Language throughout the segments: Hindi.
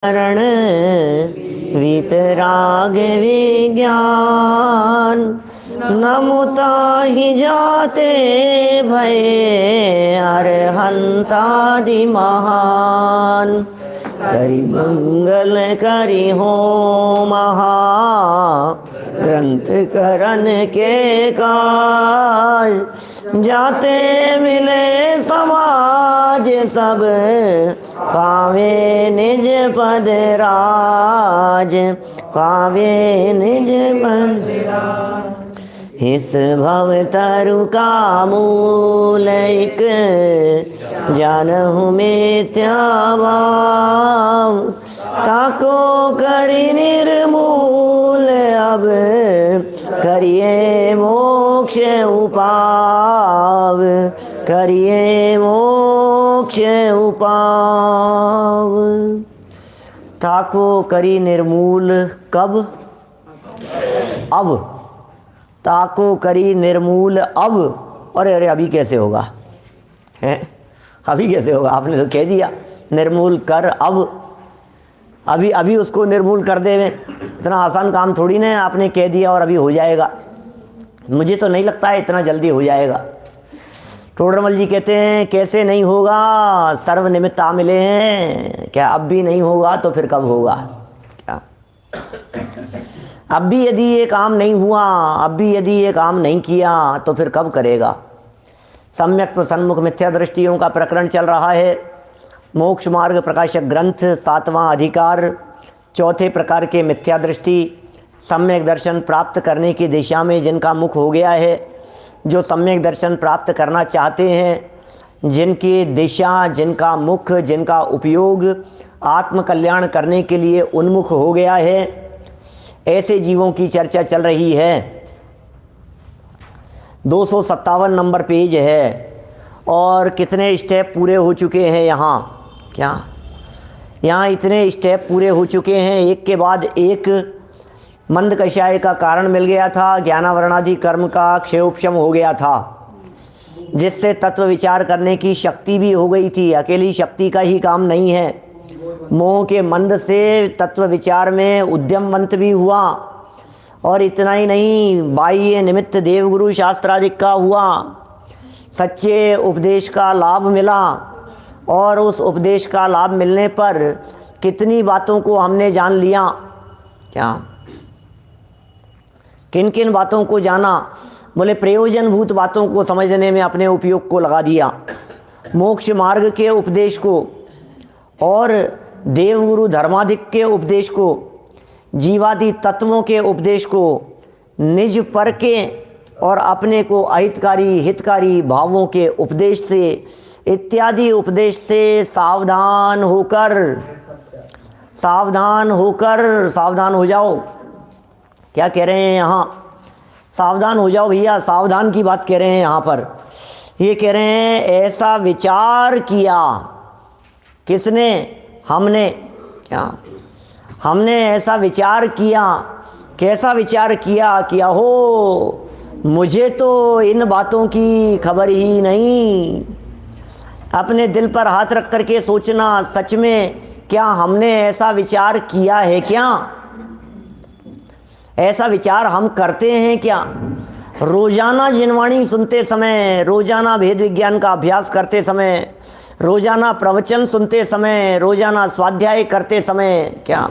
करण वीतराग विज्ञान नमुता ही जाते भये अरहंतादि महान। करि मंगल करि हो महा ग्रंथ करन के काज। जाते मिले समाज सब पावे निज पद राज। पावे निज पद इस भव तरु का मूल एक जानहु मिथ्या भाव। ताको करि निर्मूल अब करिए मोक्ष उपाव। करिए मोक्ष उपाव। ताको करी निर्मूल कब? अब। ताको करी निर्मूल अब। अरे अरे अभी कैसे होगा हैं? अभी कैसे होगा? आपने तो कह दिया निर्मूल कर अब। अभी अभी उसको निर्मूल कर देवे, इतना आसान काम थोड़ी ना है। आपने कह दिया और अभी हो जाएगा। मुझे तो नहीं लगता है इतना जल्दी हो जाएगा। टोडरमल जी कहते हैं कैसे नहीं होगा, सर्वनिमित्त आ मिले हैं। क्या अब भी नहीं होगा तो फिर कब होगा? क्या अब भी यदि ये काम नहीं हुआ, अब भी यदि ये काम नहीं किया तो फिर कब करेगा? सम्यक तो सन्मुख मिथ्या दृष्टियों का प्रकरण चल रहा है। मोक्ष मार्ग प्रकाशक ग्रंथ 7वां अधिकार, चौथे प्रकार के मिथ्या दृष्टि। सम्यक दर्शन प्राप्त करने की दिशा में जिनका मुख हो गया है, जो सम्यक दर्शन प्राप्त करना चाहते हैं, जिनकी दिशा, जिनका मुख, जिनका उपयोग आत्मकल्याण करने के लिए उन्मुख हो गया है, ऐसे जीवों की चर्चा चल रही है। 257 नंबर पेज है और कितने स्टेप पूरे हो चुके हैं यहाँ? क्या यहाँ इतने स्टेप पूरे हो चुके हैं, एक के बाद एक। मंद कषाय का कारण मिल गया था, ज्ञानावरणादि कर्म का क्षयोपशम हो गया था, जिससे तत्व विचार करने की शक्ति भी हो गई थी। अकेली शक्ति का ही काम नहीं है, मोह के मंद से तत्व विचार में उद्यमवंत भी हुआ। और इतना ही नहीं, बाह्य निमित्त देवगुरु शास्त्रादिक का हुआ, सच्चे उपदेश का लाभ मिला। और उस उपदेश का लाभ मिलने पर कितनी बातों को हमने जान लिया। क्या किन किन बातों को जाना? बोले प्रयोजनभूत बातों को समझने में अपने उपयोग को लगा दिया। मोक्ष मार्ग के उपदेश को और देवगुरु धर्माधिक के उपदेश को, जीवादि तत्वों के उपदेश को निज पर के और अपने को अहितकारी हितकारी भावों के उपदेश से इत्यादि उपदेश से सावधान होकर सावधान हो जाओ। क्या कह रहे हैं यहाँ? सावधान हो जाओ भैया, सावधान की बात कह रहे हैं यहाँ पर। ये कह रहे हैं ऐसा विचार किया। किसने? हमने। क्या हमने ऐसा विचार किया? कैसा विचार किया? किया हो मुझे तो इन बातों की खबर ही नहीं। अपने दिल पर हाथ रख करके सोचना, सच में क्या हमने ऐसा विचार किया है? क्या ऐसा विचार हम करते हैं क्या? रोजाना जिनवाणी सुनते समय, रोजाना भेद विज्ञान का अभ्यास करते समय, रोजाना प्रवचन सुनते समय, रोजाना स्वाध्याय करते समय, क्या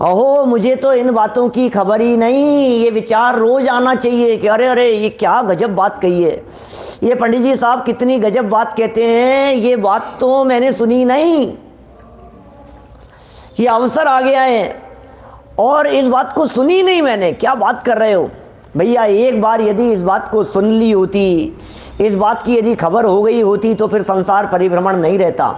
अहो मुझे तो इन बातों की खबर ही नहीं। ये विचार रोज आना चाहिए कि अरे अरे ये क्या गजब बात कही है, ये पंडित जी साहब कितनी गजब बात कहते हैं, ये बात तो मैंने सुनी नहीं। ये अवसर आ गया है और इस बात को सुनी नहीं मैंने। क्या बात कर रहे हो भैया? एक बार यदि इस बात को सुन ली होती, इस बात की यदि खबर हो गई होती तो फिर संसार परिभ्रमण नहीं रहता।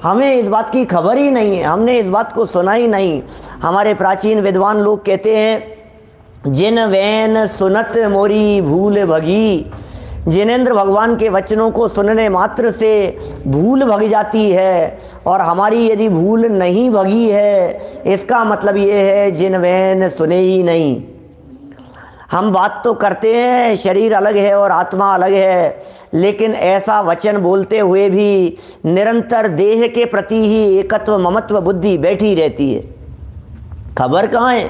हमें इस बात की खबर ही नहीं है, हमने इस बात को सुना ही नहीं। हमारे प्राचीन विद्वान लोग कहते हैं जिन वैन सुनत मोरी भूल भगी। जिनेंद्र भगवान के वचनों को सुनने मात्र से भूल भग जाती है, और हमारी यदि भूल नहीं भगी है इसका मतलब ये है जिन वैन सुने ही नहीं। हम बात तो करते हैं शरीर अलग है और आत्मा अलग है, लेकिन ऐसा वचन बोलते हुए भी निरंतर देह के प्रति ही एकत्व ममत्व बुद्धि बैठी रहती है। खबर कहाँ है?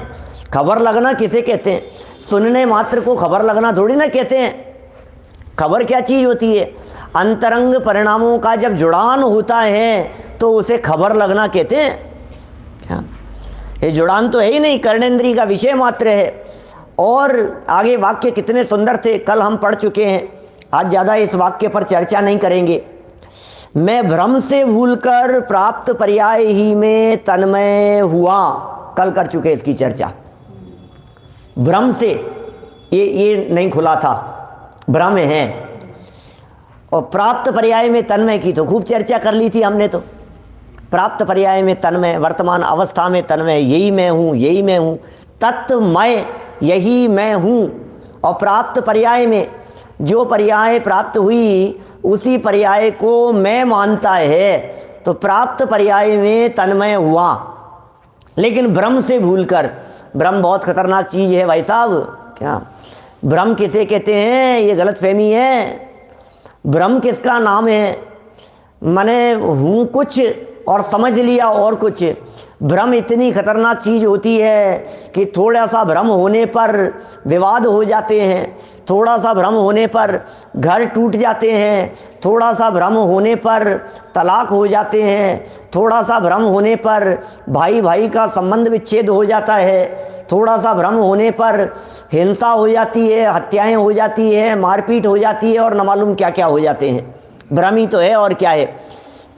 खबर लगना किसे कहते हैं? सुनने मात्र को खबर लगना थोड़ी ना कहते हैं। खबर क्या चीज़ होती है? अंतरंग परिणामों का जब जुड़ान होता है तो उसे खबर लगना कहते हैं। क्या ये जुड़ान तो है ही नहीं, कर्णेंद्रिय का विषय मात्र है। और आगे वाक्य कितने सुंदर थे, कल हम पढ़ चुके हैं, आज ज़्यादा इस वाक्य पर चर्चा नहीं करेंगे। मैं भ्रम से भूलकर प्राप्त पर्याय ही में तन्मय हुआ, कल कर चुके इसकी चर्चा। भ्रम से ये नहीं खुला था, भ्रम है। और प्राप्त पर्याय में तन्मय की तो खूब चर्चा कर ली थी हमने। तो प्राप्त पर्याय में तन्मय, वर्तमान अवस्था में तन्मय, यही मैं हूँ, यही मैं हूँ, तत्मय यही मैं हूँ। और प्राप्त पर्याय में जो पर्याय प्राप्त हुई उसी पर्याय को मैं मानता है, तो प्राप्त पर्याय में तन्मय हुआ। लेकिन भ्रम से भूलकर, भ्रम बहुत खतरनाक चीज़ है भाई साहब। क्या भ्रम किसे कहते हैं? ये गलतफहमी है। भ्रम किसका नाम है? मैंने हूँ कुछ और समझ लिया और कुछ। भ्रम इतनी खतरनाक चीज़ होती है कि थोड़ा सा भ्रम होने पर विवाद हो जाते हैं, थोड़ा सा भ्रम होने पर घर टूट जाते हैं, थोड़ा सा भ्रम होने पर तलाक हो जाते हैं, थोड़ा सा भ्रम होने पर भाई भाई का संबंध विच्छेद हो जाता है, थोड़ा सा भ्रम होने पर हिंसा हो जाती है, हत्याएं हो जाती है, मारपीट हो जाती है और न मालूम क्या क्या हो जाते हैं। भ्रम ही तो है और क्या है।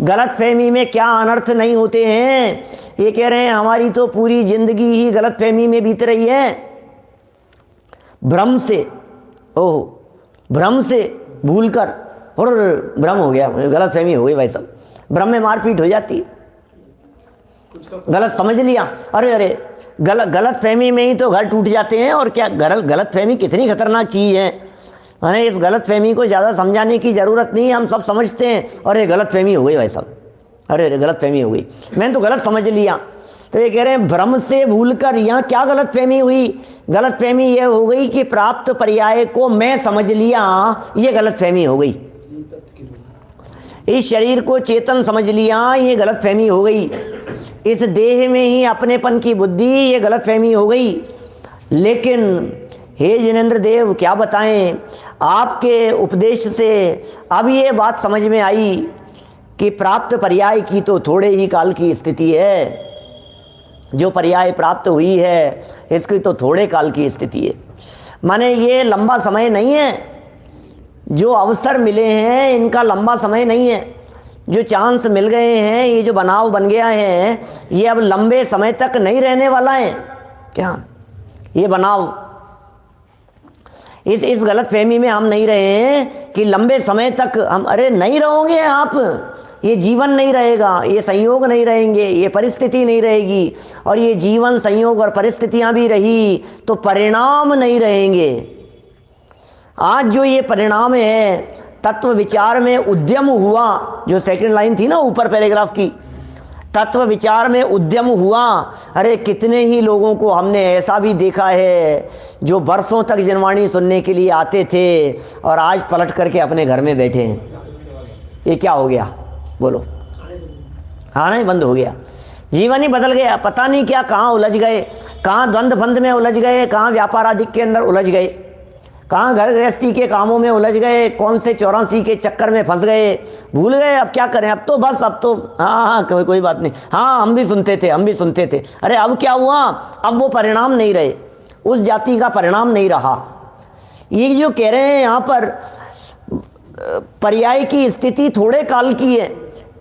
गलतफहमी में क्या अनर्थ नहीं होते हैं। ये कह रहे हैं हमारी तो पूरी जिंदगी ही गलतफहमी में बीत रही है। भ्रम से, ओह भ्रम से भूलकर और भ्रम हो गया, गलतफहमी हो गई भाई साहब। भ्रम में मारपीट हो जाती है, गलत समझ लिया, अरे अरे गलतफहमी में ही तो घर टूट जाते हैं। और क्या गलतफहमी कितनी खतरनाक चीज़ है। मैंने इस गलतफहमी को ज़्यादा समझाने की ज़रूरत नहीं है, हम सब समझते हैं। और ये गलतफहमी हो गई भाई साहब, अरे अरे गलतफहमी हो गई, मैंने तो गलत समझ लिया। तो ये कह रहे हैं भ्रम से भूलकर, यहाँ क्या गलतफहमी हुई? गलतफहमी ये हो गई कि प्राप्त पर्याय को मैं समझ लिया, ये गलतफहमी हो गई। इस शरीर को चेतन समझ लिया, ये गलतफहमी हो गई। इस देह में ही अपनेपन की बुद्धि, ये गलतफहमी हो गई। लेकिन हे जिनेंद्र देव क्या बताएं, आपके उपदेश से अब ये बात समझ में आई कि प्राप्त पर्याय की तो थोड़े ही काल की स्थिति है। जो पर्याय प्राप्त हुई है इसकी तो थोड़े काल की स्थिति है। माने ये लंबा समय नहीं है। जो अवसर मिले हैं इनका लंबा समय नहीं है। जो चांस मिल गए हैं, ये जो बनाव बन गया है, ये अब लंबे समय तक नहीं रहने वाला है। क्या ये बनाव, इस गलतफहमी में हम नहीं रहे हैं कि लंबे समय तक हम, अरे नहीं रहोगे आप। ये जीवन नहीं रहेगा, ये संयोग नहीं रहेंगे, ये परिस्थिति नहीं रहेगी। और ये जीवन, संयोग और परिस्थितियां भी रही तो परिणाम नहीं रहेंगे। आज जो ये परिणाम है, तत्व विचार में उद्यम हुआ, जो सेकंड लाइन थी ना ऊपर पैराग्राफ की, तत्व विचार में उद्यम हुआ। अरे कितने ही लोगों को हमने ऐसा भी देखा है जो बरसों तक जनवाणी सुनने के लिए आते थे और आज पलट करके अपने घर में बैठे हैं। ये क्या हो गया बोलो? आना ही बंद हो गया, जीवन ही बदल गया। पता नहीं क्या, कहाँ उलझ गए, कहाँ द्वंद्व फंद में उलझ गए, कहाँ व्यापार आदि के अंदर उलझ गए, कहाँ घर गृहस्थी के कामों में उलझ गए, कौन से 84 के चक्कर में फंस गए, भूल गए। अब क्या करें, अब तो बस, अब तो हाँ कोई बात नहीं, हाँ हम भी सुनते थे। अरे अब क्या हुआ? अब वो परिणाम नहीं रहे, उस जाति का परिणाम नहीं रहा। ये जो कह रहे हैं यहाँ पर, पर्याय की स्थिति थोड़े काल की है,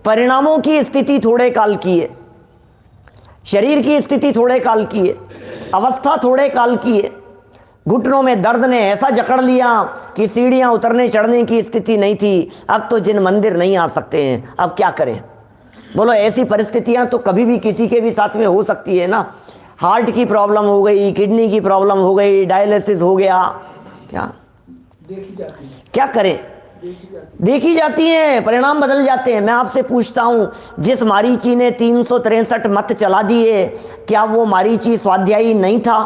परिणामों की स्थिति थोड़े काल की है, शरीर की स्थिति थोड़े काल की है, अवस्था थोड़े काल की है। घुटनों में दर्द ने ऐसा जकड़ लिया कि सीढ़ियां उतरने चढ़ने की स्थिति नहीं थी। अब तो जिन मंदिर नहीं आ सकते हैं, अब क्या करें बोलो? ऐसी परिस्थितियां तो कभी भी किसी के भी साथ में हो सकती है ना। हार्ट की प्रॉब्लम हो गई, किडनी की प्रॉब्लम हो गई, डायलिसिस हो गया, क्या करें? देखी जाती हैं, परिणाम बदल जाते हैं। मैं आपसे पूछता हूं, जिस मारीची ने 363 मत चला दिए, क्या वो मारीची स्वाध्यायी नहीं था?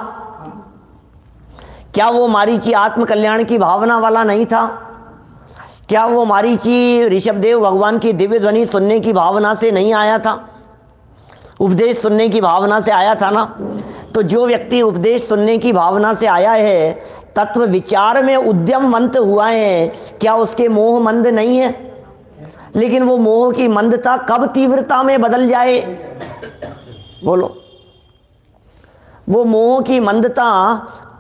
क्या वो मारीची आत्म कल्याण की भावना वाला नहीं था? क्या वो मारीची ऋषभदेव भगवान की दिव्य ध्वनि सुनने की भावना से नहीं आया था? उपदेश सुनने की भावना से आया था ना? तो जो व्यक्ति उपदेश सुनने की भावना से आया है, तत्व विचार में उद्यमवंत हुआ है, क्या उसके मोह मंद नहीं है? लेकिन वो मोह की मंदता कब तीव्रता में बदल जाए? बोलो, वो मोह की मंदता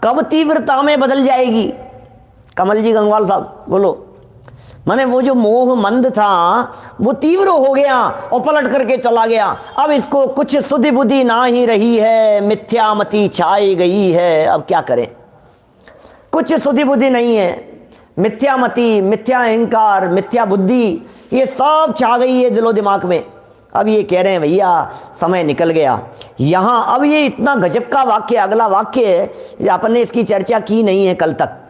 कब तीव्रता में बदल जाएगी? कमल जी गंगवाल साहब बोलो। माने वो जो मोह मंद था वो तीव्र हो गया और पलट करके चला गया। अब इसको कुछ सुधि बुद्धि ना ही रही है, मिथ्यामति छाई गई है। अब क्या करें? कुछ सुधि बुद्धि नहीं है, मिथ्यामति, मिथ्या अहंकार, मिथ्या बुद्धि ये सब छा गई है दिलो दिमाग में। अब ये कह रहे हैं भैया समय निकल गया। यहाँ अब ये इतना गजब का वाक्य, अगला वाक्य अपन ने इसकी चर्चा की नहीं है कल तक।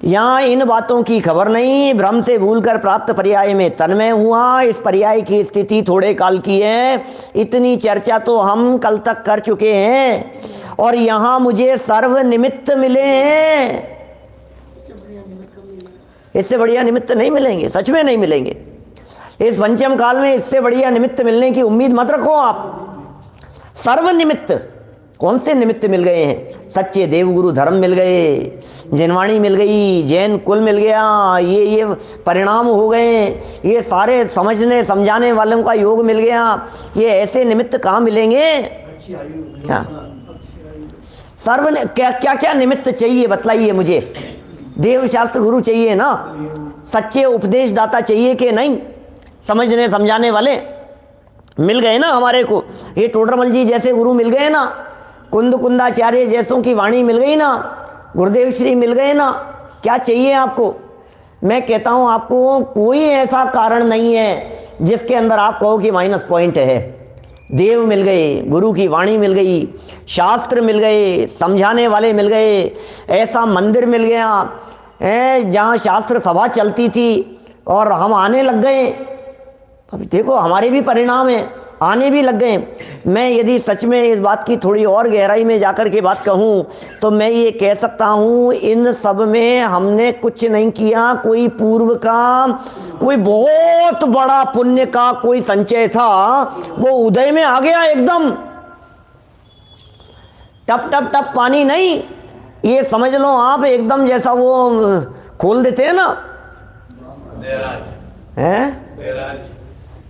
यहाँ इन बातों की खबर नहीं, भ्रम से भूलकर प्राप्त पर्याय में तन्मय हुआ। इस पर्याय की स्थिति थोड़े काल की है, इतनी चर्चा तो हम कल तक कर चुके हैं। और यहाँ मुझे सर्व निमित्त मिले हैं, इससे बढ़िया निमित्त नहीं मिलेंगे, सच में नहीं मिलेंगे। इस पंचम काल में इससे बढ़िया निमित्त मिलने की उम्मीद मत रखो आप। सर्व निमित्त, कौन से निमित्त मिल गए हैं? सच्चे देवगुरु धर्म मिल गए, जिनवाणी मिल गई, जैन कुल मिल गया, ये परिणाम हो गए, ये सारे समझने समझाने वालों का योग मिल गया। ये ऐसे निमित्त कहाँ मिलेंगे? क्या सर्व क्या क्या क्या निमित्त चाहिए बतलाइए मुझे। देव शास्त्र गुरु चाहिए ना, सच्चे उपदेशदाता चाहिए कि नहीं? समझने समझाने वाले मिल गए ना हमारे को। ये टोडरमल जी जैसे गुरु मिल गए ना, कुंद कुंदाचार्य जैसों की वाणी मिल गई ना, गुरुदेव श्री मिल गए ना। क्या चाहिए आपको? मैं कहता हूं आपको कोई ऐसा कारण नहीं है जिसके अंदर आप कहो कि माइनस पॉइंट है। देव मिल गए, गुरु की वाणी मिल गई, शास्त्र मिल गए, समझाने वाले मिल गए, ऐसा मंदिर मिल गया है जहाँ शास्त्र सभा चलती थी और हम आने लग गए। अभी देखो हमारे भी परिणाम है, आने भी लग गए। मैं यदि सच में इस बात की थोड़ी और गहराई में जाकर के बात कहूँ तो मैं ये कह सकता हूँ इन सब में हमने कुछ नहीं किया। कोई पूर्व का, कोई बहुत बड़ा पुण्य का कोई संचय था, वो उदय में आ गया एकदम। टप टप टप पानी नहीं, ये समझ लो आप एकदम जैसा वो खोल देते हैं ना,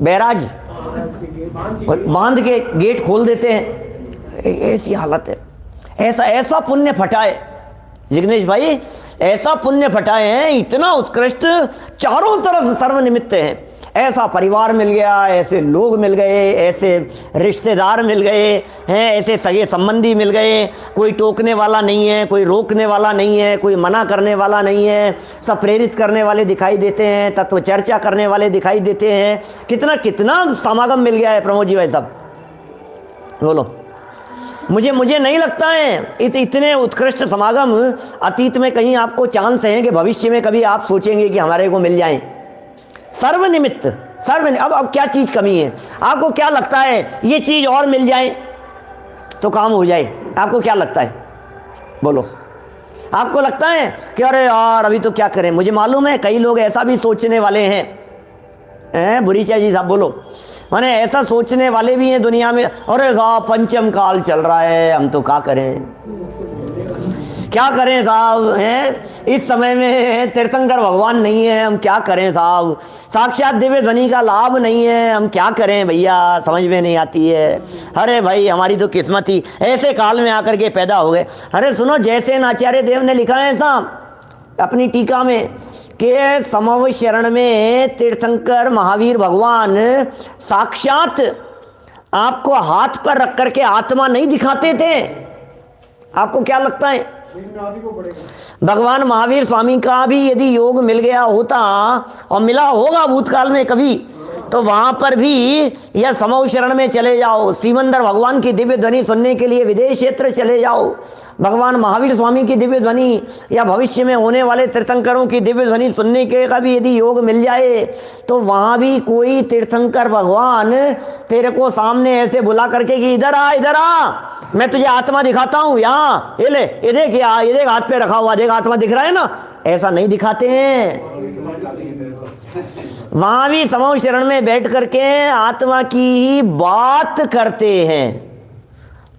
बैराज बांध के गेट खोल देते हैं, ऐसी हालत है। ऐसा ऐसा पुण्य फटाए जिग्नेश भाई, ऐसा पुण्य फटाए हैं, इतना उत्कृष्ट, चारों तरफ सर्वनिमित्त हैं। ऐसा परिवार मिल गया, ऐसे लोग मिल गए, ऐसे रिश्तेदार मिल गए हैं, ऐसे सगे संबंधी मिल गए। कोई टोकने वाला नहीं है, कोई रोकने वाला नहीं है, कोई मना करने वाला नहीं है। सब प्रेरित करने वाले दिखाई देते हैं, तत्व चर्चा करने वाले दिखाई देते हैं। कितना कितना समागम मिल गया है प्रमोद जी भाई साहब, बोलो। मुझे नहीं लगता है इतने उत्कृष्ट समागम अतीत में कहीं आपको चांस है कि भविष्य में कभी आप सोचेंगे कि हमारे को मिल जाएं। सर्वनिमित्त, अब क्या चीज़ कमी है? आपको क्या लगता है ये चीज़ और मिल जाए तो काम हो जाए? आपको क्या लगता है? बोलो। आपको लगता है कि अरे यार अभी तो क्या करें? मुझे मालूम है कई लोग ऐसा भी सोचने वाले हैं। बुरीचा जी साहब बोलो। माने ऐसा सोचने वाले भी हैं दुनिया में, अरे साहब पंचम काल चल रहा है, हम तो क्या करें, क्या करें साहब, हैं इस समय में तीर्थंकर भगवान नहीं है, हम क्या करें साहब, साक्षात दिव्य ध्वनि का लाभ नहीं है, हम क्या करें भैया, समझ में नहीं आती है। अरे भाई हमारी तो किस्मत ही ऐसे काल में आकर के पैदा हो गए। अरे सुनो, जैसे आचार्य देव ने लिखा है साहब अपनी टीका में कि समव शरण में तीर्थंकर महावीर भगवान साक्षात आपको हाथ पर रख करके आत्मा नहीं दिखाते थे। आपको क्या लगता है? भगवान महावीर स्वामी का भी यदि योग मिल गया होता, और मिला होगा भूतकाल में कभी, तो वहां पर भी या समूह शरण में चले जाओ, सिमंदर भगवान की दिव्य ध्वनि सुनने के लिए विदेश क्षेत्र चले जाओ, भगवान महावीर स्वामी की दिव्य ध्वनि या भविष्य में होने वाले तीर्थंकरों की दिव्य ध्वनि सुनने के का भी यदि योग मिल जाए तो वहां भी कोई तीर्थंकर भगवान तेरे को सामने ऐसे बुला करके कि इधर आ, मैं तुझे आत्मा दिखाता हूं, यहाँ ये ले, ये देख, ये देख हाथ पे रखा हुआ, देख आत्मा दिख रहा है ना, ऐसा नहीं दिखाते हैं। वहां भी समूह शरण में बैठ करके आत्मा की ही बात करते हैं,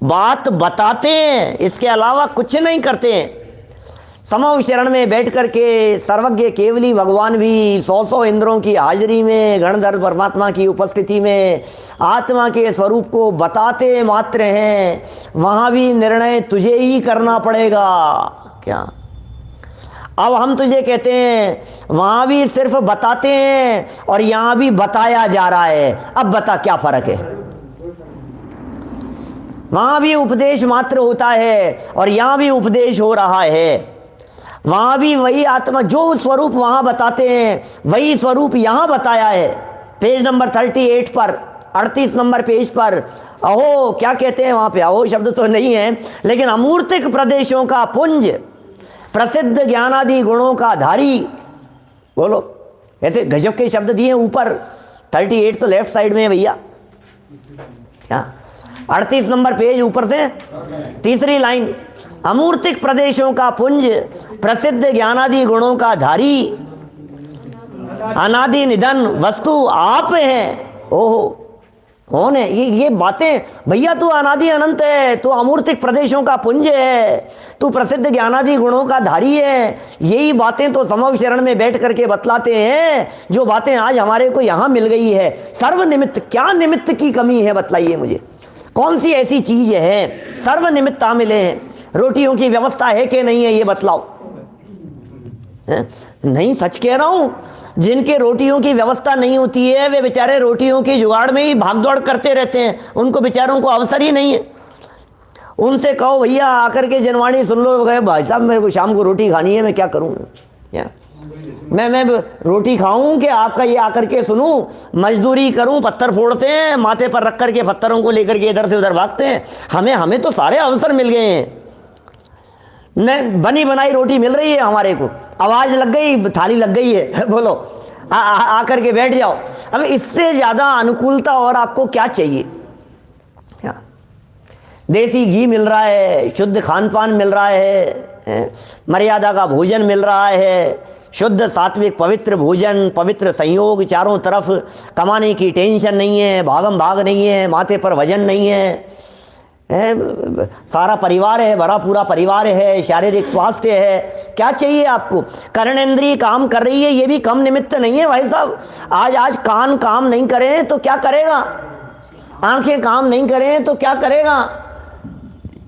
बात बताते हैं, इसके अलावा कुछ नहीं करते हैं। समूह शरण में बैठ करके सर्वज्ञ केवली भगवान भी 100 इंद्रों की हाजिरी में गणधर परमात्मा की उपस्थिति में आत्मा के स्वरूप को बताते मात्र हैं। वहां भी निर्णय तुझे ही करना पड़ेगा। क्या अब हम तुझे कहते हैं, वहां भी सिर्फ बताते हैं और यहां भी बताया जा रहा है। अब बता क्या फर्क है? वहां भी उपदेश मात्र होता है और यहां भी उपदेश हो रहा है। वहां भी वही आत्मा, जो स्वरूप वहां बताते हैं वही स्वरूप यहां बताया है। पेज नंबर 38 पर, 38 नंबर पेज पर अहो क्या कहते हैं वहां पे? अहो शब्द तो नहीं है, लेकिन अमूर्तिक प्रदेशों का पुंज, प्रसिद्ध ज्ञानादि गुणों का धारी, बोलो ऐसे गजब के शब्द दिए ऊपर। 38 तो लेफ्ट साइड में है भैया, क्या 38 नंबर पेज ऊपर से तीसरी लाइन, अमूर्तिक प्रदेशों का पुंज, प्रसिद्ध ज्ञानादि गुणों का धारी, अनादि निधन वस्तु आप हैं। ओहो कौन है ये बातें? भैया तू अनादि अनंत है, तू अमूर्तिक प्रदेशों का पुंज है, तू प्रसिद्ध ज्ञानादि गुणों का धारी है। यही बातें तो समूह शरण में बैठ करके बतलाते हैं, जो बातें आज हमारे को यहाँ मिल गई है। सर्वनिमित्त, क्या निमित्त की कमी है बतलाइए मुझे, कौन सी ऐसी चीज है? सर्वनिमित्त मिले हैं। रोटियों की व्यवस्था है कि नहीं है ये बतलाओ। नहीं सच कह रहा हूं, जिनके रोटियों की व्यवस्था नहीं होती है वे बेचारे रोटियों की जुगाड़ में ही भागदौड़ करते रहते हैं, उनको बेचारों को अवसर ही नहीं है। उनसे कहो भैया आकर के जनवाणी सुन लो, गए भाई साहब मेरे को शाम को रोटी खानी है, मैं क्या करूं? मैं रोटी खाऊं कि आपका ये आकर के सुनूं? मजदूरी करूं, पत्थर फोड़ते हैं माथे पर रख करके, पत्थरों को लेकर के इधर से उधर भागते हैं। हमें तो सारे अवसर मिल गए हैं, न बनी बनाई रोटी मिल रही है हमारे को, आवाज लग गई, थाली लग गई है, बोलो आकर के बैठ जाओ। अब इससे ज्यादा अनुकूलता और आपको क्या चाहिए? देसी घी मिल रहा है, शुद्ध खान पान मिल रहा है, मर्यादा का भोजन मिल रहा है, शुद्ध सात्विक पवित्र भोजन, पवित्र संयोग, चारों तरफ कमाने की टेंशन नहीं है, भागम भाग नहीं है, माथे पर वजन नहीं है, सारा परिवार है, भरा पूरा परिवार है, शारीरिक स्वास्थ्य है। क्या चाहिए आपको? कर्णेंद्रिय काम कर रही है, ये भी कम निमित्त नहीं है भाई साहब। आज कान काम नहीं करें तो क्या करेगा? आंखें काम नहीं करें तो क्या करेगा?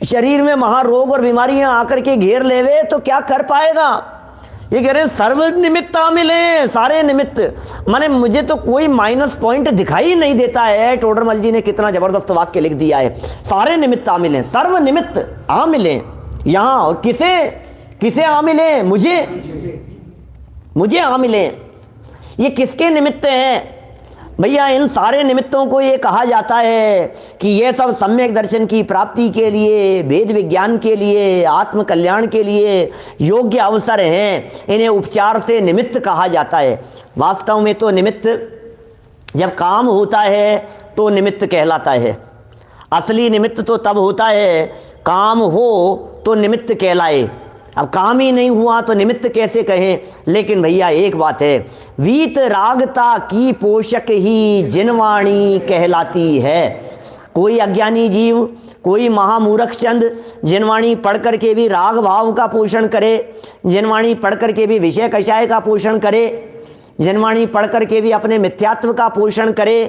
शरीर में महारोग और बीमारियां आकर के घेर लेवे तो क्या कर पाएगा? ये कह रहे हैं सर्व निमित्त मिले, सारे निमित्त। माने मुझे तो कोई माइनस पॉइंट दिखाई नहीं देता है। टोडरमल जी ने कितना जबरदस्त वाक्य लिख दिया है, सारे निमित्त आ मिले, सर्व निमित्त आ मिले यहां। और किसे आ मिले? मुझे आ मिले। ये किसके निमित्त है भैया? इन सारे निमित्तों को ये कहा जाता है कि ये सब सम्यक दर्शन की प्राप्ति के लिए, वेद विज्ञान के लिए, आत्म कल्याण के लिए योग्य अवसर हैं। इन्हें उपचार से निमित्त कहा जाता है। वास्तव में तो निमित्त जब काम होता है तो निमित्त कहलाता है। असली निमित्त तो तब होता है काम हो तो निमित्त कहलाए। अब काम ही नहीं हुआ तो निमित्त कैसे कहें? लेकिन भैया एक बात है, वीत रागता की पोषक ही जिनवाणी कहलाती है। कोई अज्ञानी जीव, कोई महामूर्ख चंद जिनवाणी पढ़ करके भी राग भाव का पोषण करे, जिनवाणी पढ़ करके भी विषय कषाय का पोषण करे, जिनवाणी पढ़ करके भी अपने मिथ्यात्व का पोषण करे,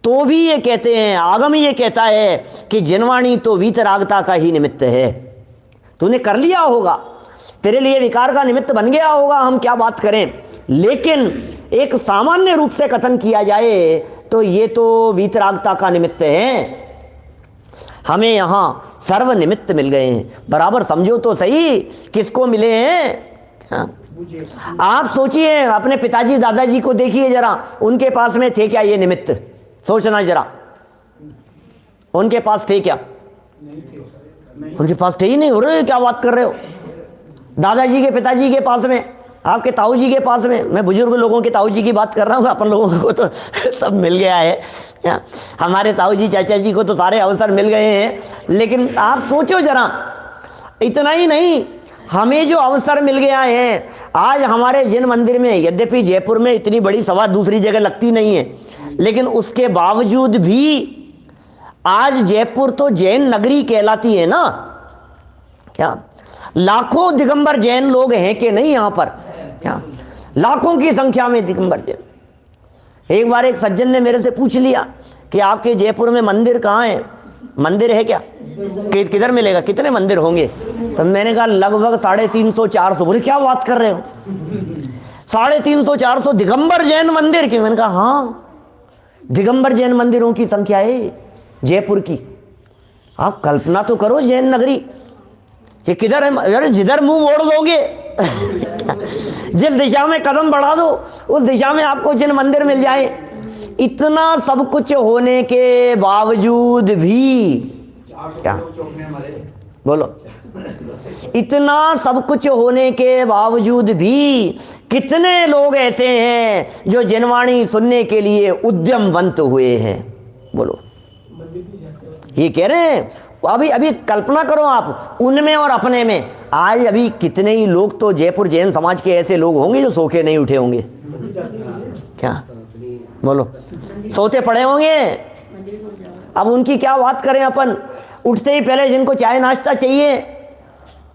तो भी ये कहते हैं, आगम ये कहता है कि जिनवाणी तो वीत रागता का ही निमित्त है। तूने कर लिया होगा, तेरे लिए विकार का निमित्त बन गया होगा, हम क्या बात करें। लेकिन एक सामान्य रूप से कथन किया जाए तो ये तो वीतरागता का निमित्त है। हमें यहां सर्व निमित्त मिल गए हैं। बराबर समझो तो सही, किसको मिले हैं? आप सोचिए, अपने पिताजी दादाजी को देखिए जरा, उनके पास में थे क्या ये निमित्त? सोचना जरा, उनके पास थे क्या? उनके पास थे ही नहीं। हो रहे क्या बात कर रहे हो? दादाजी के पिताजी के पास में, आपके ताऊ जी के पास में, मैं बुजुर्ग लोगों के ताऊ जी की बात कर रहा हूँ, अपन लोगों को तो सब मिल गया है। हमारे ताऊ जी चाचा जी को तो सारे अवसर मिल गए हैं, लेकिन आप सोचो जरा, इतना ही नहीं, हमें जो अवसर मिल गया है आज हमारे जैन मंदिर में, यद्यपि जयपुर में इतनी बड़ी सभा दूसरी जगह लगती नहीं है, लेकिन उसके बावजूद भी आज जयपुर तो जैन नगरी कहलाती है ना। क्या लाखों दिगंबर जैन लोग हैं कि नहीं यहाँ पर? क्या लाखों की संख्या में दिगंबर जैन। एक बार एक सज्जन ने मेरे से पूछ लिया कि आपके जयपुर में मंदिर कहाँ है, मंदिर है क्या, किधर मिलेगा, कितने मंदिर होंगे? तो मैंने कहा लगभग 350-400। बोले क्या बात कर रहे हो, 350-400 दिगंबर जैन मंदिर की? मैंने कहा हाँ, दिगंबर जैन मंदिरों की संख्या है जयपुर की। आप कल्पना तो करो, जैन नगरी ये किधर है? अरे जिधर मुंह मोड़ दोगे जिस दिशा में कदम बढ़ा दो उस दिशा में आपको जैन मंदिर मिल जाए। इतना सब कुछ होने के बावजूद भी, क्या बोलो, इतना सब कुछ होने के बावजूद भी कितने लोग ऐसे हैं जो जनवाणी सुनने के लिए उद्यमवंत हुए हैं? बोलो, ये कह रहे हैं। अभी अभी कल्पना करो आप, उनमें और अपने में आज अभी कितने ही लोग तो जयपुर जैन समाज के ऐसे लोग होंगे जो सो के नहीं उठे होंगे। क्या बोलो, सोते पड़े होंगे। अब उनकी क्या बात करें अपन, उठते ही पहले जिनको चाय नाश्ता चाहिए,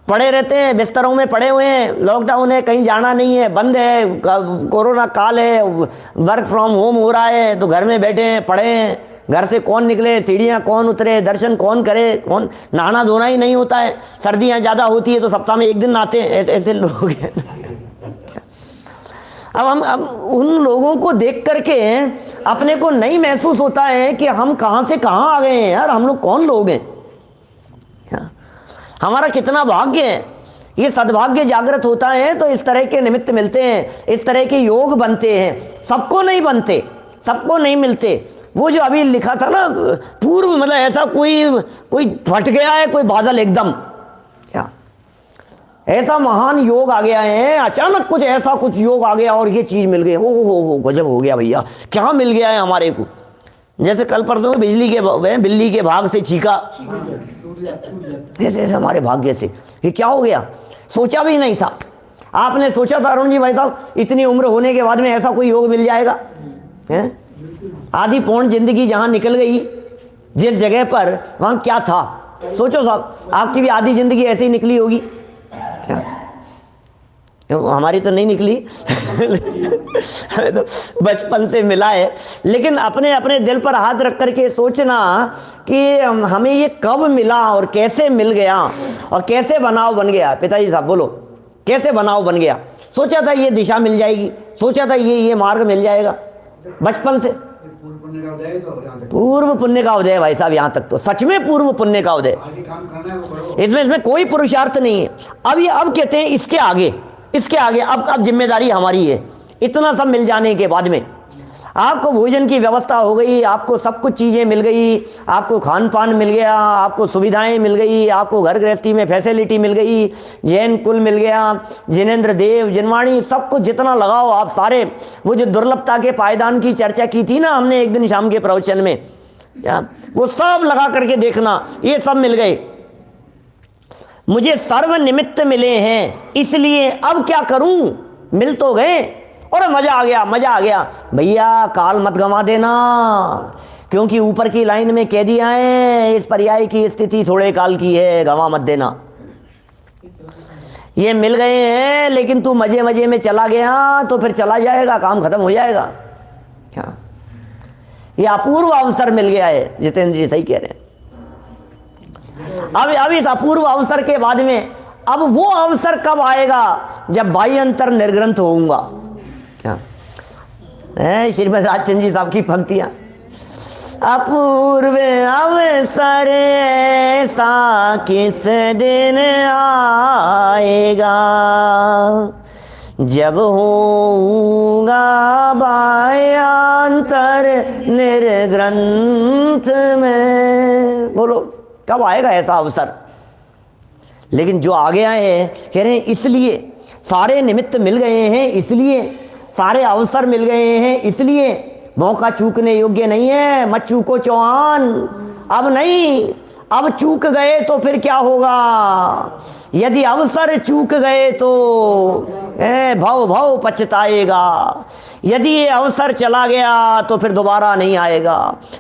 पड़े रहते हैं, बिस्तरों में पड़े हुए हैं, लॉकडाउन है, कहीं जाना नहीं है, बंद है, कोरोना काल है, वर्क फ्रॉम होम हो रहा है, तो घर में बैठे हैं, पड़े हैं। घर से कौन निकले, सीढ़ियाँ कौन उतरे, दर्शन कौन करे, कौन, नहाना धोना ही नहीं होता है। सर्दियाँ ज़्यादा होती है तो सप्ताह में एक दिन नहाते हैं, ऐसे ऐसे लोग हैं। अब उन लोगों को देख करके अपने को नहीं महसूस होता है कि हम कहाँ से कहाँ आ गए हैं यार, हम लोग कौन लोग हैं? हमारा कितना भाग्य है। ये सद्भाग्य जागृत होता है तो इस तरह के निमित्त मिलते हैं, इस तरह के योग बनते हैं। सबको नहीं बनते, सबको नहीं मिलते। वो जो अभी लिखा था ना पूर्व, मतलब ऐसा कोई फट गया है, कोई बादल एकदम, क्या ऐसा महान योग आ गया है, अचानक कुछ ऐसा कुछ योग आ गया और ये चीज मिल गई। ओ गजब हो गया भैया, क्या मिल गया है हमारे को। जैसे कल परसों बिल्ली के भाग से चीखा, ऐसे हमारे भाग्य से ये क्या हो गया, सोचा भी नहीं था। आपने सोचा था अरुण जी भाई साहब, इतनी उम्र होने के बाद में ऐसा कोई योग मिल जाएगा? हैं? आधी पौन जिंदगी जहां निकल गई, जिस जगह पर, वहां क्या था? सोचो साहब, आपकी भी आधी जिंदगी ऐसे ही निकली होगी क्या? हमारी तो नहीं निकली हमें तो बचपन से मिला है। लेकिन अपने अपने दिल पर हाथ रख करके सोचना कि हमें ये कब मिला और कैसे मिल गया और कैसे बनाव बन गया। पिताजी साहब बोलो, कैसे बनाव बन गया? सोचा था ये दिशा मिल जाएगी, सोचा था ये मार्ग मिल जाएगा बचपन से। पूर्व पुण्य का उदय भाई साहब, यहाँ तक तो सच में पूर्व पुण्य का उदय, इसमें कोई पुरुषार्थ नहीं है। अब कहते हैं इसके आगे अब जिम्मेदारी हमारी है। इतना सब मिल जाने के बाद में आपको भोजन की व्यवस्था हो गई, आपको सब कुछ चीज़ें मिल गई, आपको खान पान मिल गया, आपको सुविधाएं मिल गई, आपको घर गृहस्थी में फैसिलिटी मिल गई, जैन कुल मिल गया, जिनेंद्र देव, जिनवाणी, सब कुछ जितना लगाओ आप सारे। वो जो दुर्लभता के पायदान की चर्चा की थी ना हमने एक दिन शाम के प्रवचन में, वो सब लगा करके देखना, ये सब मिल गए। मुझे सर्व निमित्त मिले हैं, इसलिए अब क्या करूं, मिल तो गए और मजा आ गया। भैया काल मत गंवा देना, क्योंकि ऊपर की लाइन में कह दिया है इस पर्याय की स्थिति थोड़े काल की है, गंवा मत देना। ये मिल गए हैं लेकिन तू मजे मजे में चला गया तो फिर चला जाएगा, काम खत्म हो जाएगा। क्या ये अपूर्व अवसर मिल गया है, जितेंद्र जी सही कह रहे हैं। अब इस अपूर्व अवसर के बाद में अब वो अवसर कब आएगा जब बाह्य अंतर निर्ग्रंथ होऊंगा। क्या श्रीमद राजचंद्र जी साहब की पंक्तियां, अपूर्व अवसर ऐसा किस दिन आएगा, जब होऊंगा बायांतर निर्ग्रंथ में। बोलो कब आएगा ऐसा अवसर? लेकिन जो आगे आए हैं कह रहे हैं इसलिए सारे निमित्त मिल गए हैं, इसलिए सारे अवसर मिल गए हैं, इसलिए मौका चूकने योग्य नहीं है। मत चूको चौहान, अब नहीं, अब चूक गए तो फिर क्या होगा? यदि अवसर चूक गए तो भव भव पछताएगा। यदि ये अवसर चला गया तो फिर दोबारा नहीं आएगा।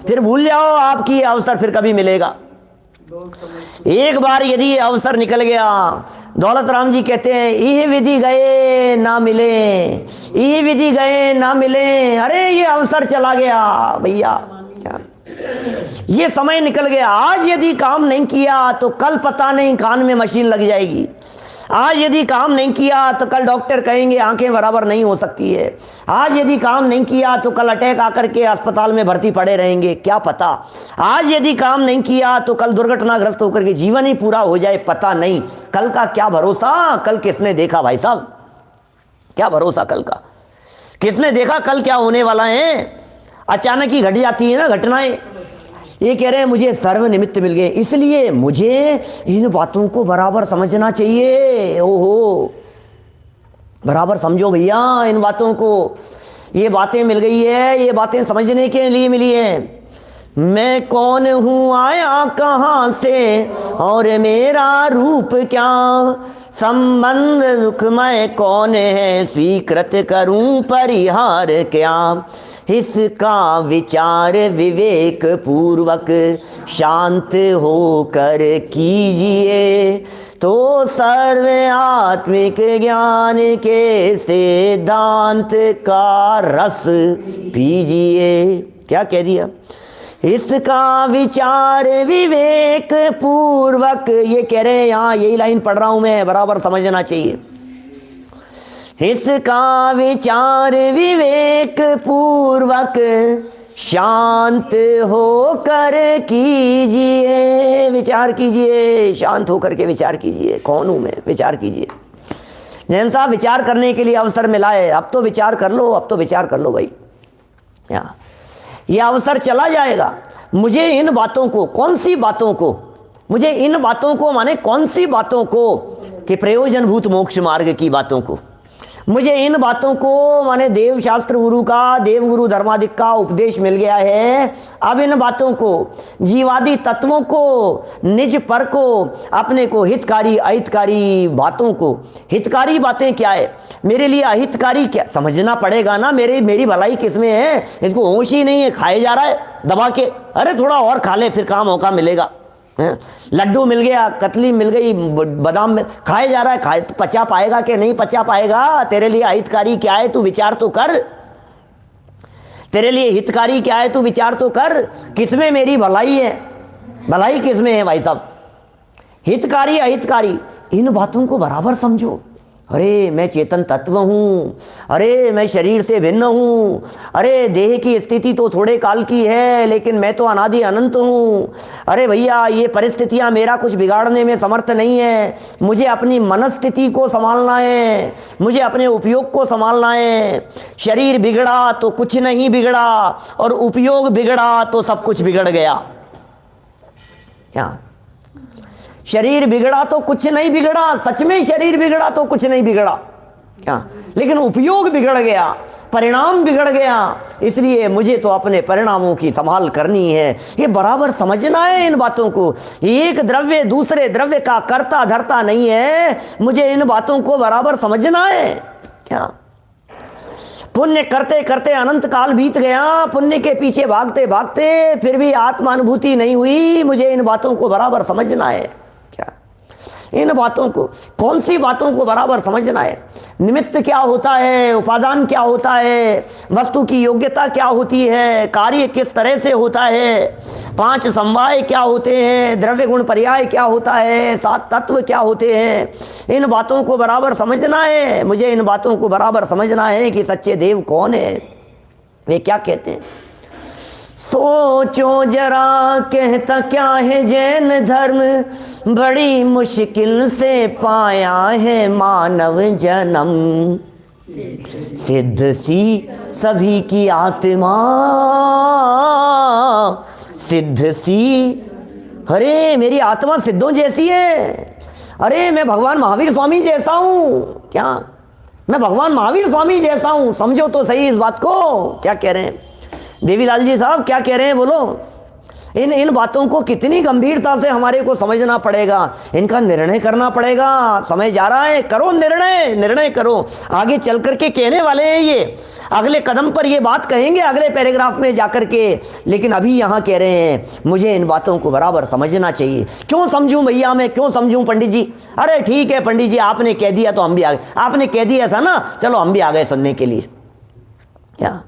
फिर भूल जाओ आपकी ये अवसर फिर कभी मिलेगा। एक बार यदि ये अवसर निकल गया, दौलत राम जी कहते हैं यह विधि गए ना मिले, यह विधि गए ना मिले। अरे ये अवसर चला गया भैया, क्या ये समय निकल गया। आज यदि काम नहीं किया तो कल पता नहीं कान में मशीन लग जाएगी। आज यदि काम नहीं किया तो कल डॉक्टर कहेंगे आंखें बराबर नहीं हो सकती है। आज यदि काम नहीं किया तो कल अटैक आकर के अस्पताल में भर्ती पड़े रहेंगे, क्या पता। आज यदि काम नहीं किया तो कल दुर्घटनाग्रस्त होकर के जीवन ही पूरा हो जाए, पता नहीं। कल का क्या भरोसा, कल किसने देखा भाई साहब, क्या भरोसा कल का, किसने देखा कल क्या होने वाला है। अचानक ही घट जाती है ना घटनाएं। ये कह रहे हैं मुझे सर्व निमित्त मिल गए, इसलिए मुझे इन बातों को बराबर समझना चाहिए। ओहो, बराबर समझो भैया इन बातों को। ये बातें मिल गई है, ये बातें समझने के लिए मिली है। मैं कौन हूँ, आया कहाँ से, और मेरा रूप क्या, संबंध दुखमय कौन है, स्वीकृत करूं परिहार क्या। इसका विचार विवेक पूर्वक शांत होकर कीजिए, तो सर्व आत्मिक ज्ञान के सिद्धांत का रस पीजिए। क्या कह दिया? इसका विचार विवेक पूर्वक, ये कह रहे हैं यहाँ, यही लाइन पढ़ रहा हूं मैं, बराबर समझना चाहिए। इसका विचार विवेक पूर्वक शांत होकर कीजिए। विचार कीजिए, शांत होकर के विचार कीजिए। कौन हूं मैं, विचार कीजिए। जैन साहब विचार करने के लिए अवसर मिला है, अब तो विचार कर लो, अब तो विचार कर लो भाई। यह अवसर चला जाएगा। मुझे इन बातों को, कौन सी बातों को, मुझे इन बातों को माने कौन सी बातों को, कि प्रयोजनभूत मोक्ष मार्ग की बातों को, मुझे इन बातों को माने देव शास्त्र गुरु का, देव गुरु धर्मादिक का उपदेश मिल गया है। अब इन बातों को, जीवादी तत्वों को, निज पर को, अपने को, हितकारी अहितकारी बातों को, हितकारी बातें क्या है, मेरे लिए अहितकारी क्या, समझना पड़ेगा ना। मेरी भलाई किसमें है, इसको होश ही नहीं है, खाए जा रहा है दबा के। अरे थोड़ा और खा ले, फिर काम मौका मिलेगा। लड्डू मिल गया, कतली मिल गई, बादाम में खाए जा रहा है, खाए तो पचा पाएगा कि नहीं पचा पाएगा। तेरे लिए हितकारी क्या है तू विचार तो कर, तेरे लिए हितकारी क्या है तू विचार तो कर। किसमें मेरी भलाई है, भलाई किसमें है भाई साहब, हितकारी अहितकारी, इन बातों को बराबर समझो। अरे मैं चेतन तत्व हूँ, अरे मैं शरीर से भिन्न हूँ, अरे देह की स्थिति तो थोड़े काल की है लेकिन मैं तो अनादि अनंत हूँ। अरे भैया ये परिस्थितियाँ मेरा कुछ बिगाड़ने में समर्थ नहीं है, मुझे अपनी मनस्थिति को संभालना है, मुझे अपने उपयोग को संभालना है। शरीर बिगड़ा तो कुछ नहीं बिगड़ा, और उपयोग बिगड़ा तो सब कुछ बिगड़ गया। क्या शरीर बिगड़ा तो कुछ नहीं बिगड़ा, सच में शरीर बिगड़ा तो कुछ नहीं बिगड़ा क्या, लेकिन उपयोग बिगड़ गया, परिणाम बिगड़ गया। इसलिए मुझे तो अपने परिणामों की संभाल करनी है। ये बराबर समझना है इन बातों को। एक द्रव्य दूसरे द्रव्य का कर्ता धर्ता नहीं है, मुझे इन बातों को बराबर समझना है। क्या पुण्य करते करते अनंत काल बीत गया, पुण्य के पीछे भागते भागते फिर भी आत्मानुभूति नहीं हुई, मुझे इन बातों को बराबर समझना है। इन बातों को, कौन सी बातों को बराबर समझना है। निमित्त क्या होता है, उपादान क्या होता है, वस्तु की योग्यता क्या होती है, कार्य किस तरह से होता है, 5 समवाय क्या होते हैं, द्रव्य गुण पर्याय क्या होता है, 7 तत्व क्या होते हैं। इन बातों को बराबर समझना है। मुझे इन बातों को बराबर समझना है कि सच्चे देव कौन है, वे क्या कहते हैं। सोचो जरा कहता क्या है जैन धर्म, बड़ी मुश्किल से पाया है मानव जन्म। सिद्ध सी सभी की आत्मा, सिद्ध सी। अरे मेरी आत्मा सिद्धों जैसी है। अरे मैं भगवान महावीर स्वामी जैसा हूं। क्या मैं भगवान महावीर स्वामी जैसा हूं? समझो तो सही इस बात को। क्या कह रहे हैं देवीलाल जी साहब, क्या कह रहे हैं बोलो? इन बातों को कितनी गंभीरता से हमारे को समझना पड़ेगा, इनका निर्णय करना पड़ेगा। समय जा रहा है, करो निर्णय करो। आगे चल करके कहने वाले हैं ये, अगले कदम पर ये बात कहेंगे अगले पैराग्राफ में जाकर के। लेकिन अभी यहाँ कह रहे हैं मुझे इन बातों को बराबर समझना चाहिए। क्यों समझूं भैया, मैं क्यों समझूं पंडित जी? अरे ठीक है पंडित जी, आपने कह दिया तो हम भी आ गए। आपने कह दिया था ना, चलो हम भी आ गए सुनने के लिए। क्या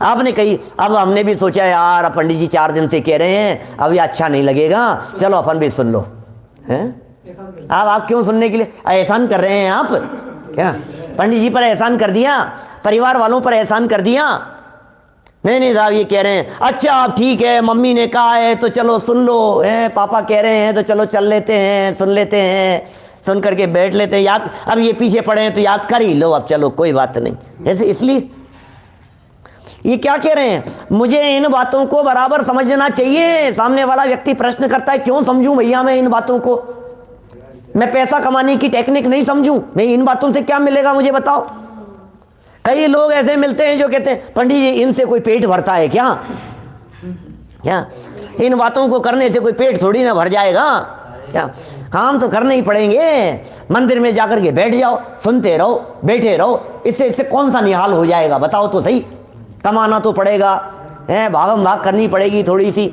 आपने कही? अब हमने भी सोचा यार अब पंडित जी 4 दिन से कह रहे हैं, अब ये अच्छा नहीं लगेगा, चलो अपन भी सुन लो। हैं आप क्यों सुनने के लिए? एहसान कर रहे हैं आप? क्या पंडित जी पर एहसान कर दिया, परिवार वालों पर एहसान कर दिया? नहीं साहब, ये कह रहे हैं अच्छा आप ठीक है, मम्मी ने कहा है तो चलो सुन लो, पापा कह रहे हैं तो चलो चल लेते हैं, सुन लेते हैं, सुन करके बैठ लेते हैं। याद अब ये पीछे पड़े हैं तो याद कर ही लो, अब चलो कोई बात नहीं। ऐसे इसलिए ये क्या कह रहे हैं, मुझे इन बातों को बराबर समझना चाहिए। सामने वाला व्यक्ति प्रश्न करता है क्यों समझूं भैया मैं इन बातों को? मैं पैसा कमाने की टेक्निक नहीं समझूं? मैं इन बातों से क्या मिलेगा मुझे बताओ? कई लोग ऐसे मिलते हैं जो कहते हैं पंडित जी इनसे कोई पेट भरता है क्या? क्या इन बातों को करने से कोई पेट थोड़ी ना भर जाएगा? क्या काम तो करने ही पड़ेंगे। मंदिर में जाकर के बैठ जाओ, सुनते रहो, बैठे रहो, इससे कौन सा निहाल हो जाएगा बताओ तो सही? कमाना तो पड़ेगा, भागम भाग करनी पड़ेगी थोड़ी सी।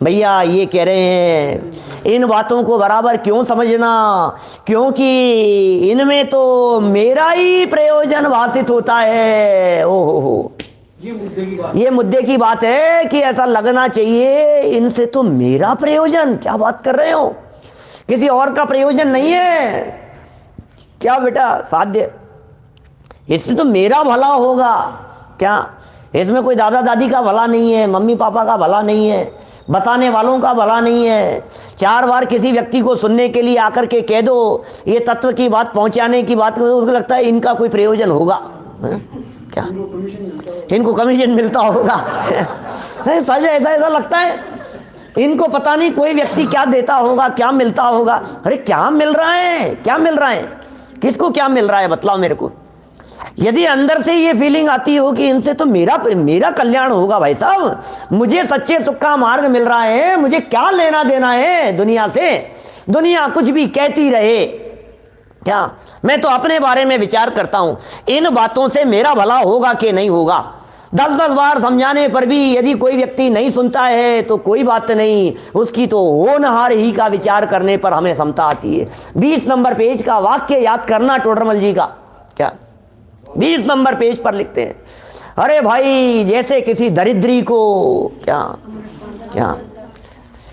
भैया ये कह रहे हैं इन बातों को बराबर क्यों समझना, क्योंकि इनमें तो मेरा ही प्रयोजन भाषित होता है। ओहो, ये मुद्दे की बात है कि ऐसा लगना चाहिए इनसे तो मेरा प्रयोजन। क्या बात कर रहे हो? किसी और का प्रयोजन नहीं है क्या बेटा? साध्य इससे तो मेरा भला होगा। क्या इसमें कोई दादा दादी का भला नहीं है, मम्मी पापा का भला नहीं है, बताने वालों का भला नहीं है। 4 बार किसी व्यक्ति को सुनने के लिए आकर के कह दो ये तत्व की बात पहुंचाने की बात, उसको लगता है इनका कोई प्रयोजन होगा। क्या इनको कमीशन मिलता होगा? सच ऐसा लगता है इनको, पता नहीं कोई व्यक्ति क्या देता होगा, क्या मिलता होगा। अरे क्या मिल रहा है, क्या मिल रहा है, किसको क्या मिल रहा है बताओ मेरे को? यदि अंदर से ये फीलिंग आती हो कि इनसे तो मेरा कल्याण होगा, भाई साहब मुझे सच्चे सुख का मार्ग मिल रहा है, मुझे क्या लेना देना है दुनिया से? दुनिया कुछ भी कहती रहे, क्या मैं तो अपने बारे में विचार करता हूं, इन बातों से मेरा भला होगा कि नहीं होगा। 10-10 बार समझाने पर भी यदि कोई व्यक्ति नहीं सुनता है तो कोई बात नहीं, उसकी तो होनहार ही का विचार करने पर हमें समता आती है। 20 नंबर पेज का वाक्य याद करना टोडरमल जी का। क्या 20 नंबर पेज पर लिखते हैं, अरे भाई जैसे किसी दरिद्री को क्या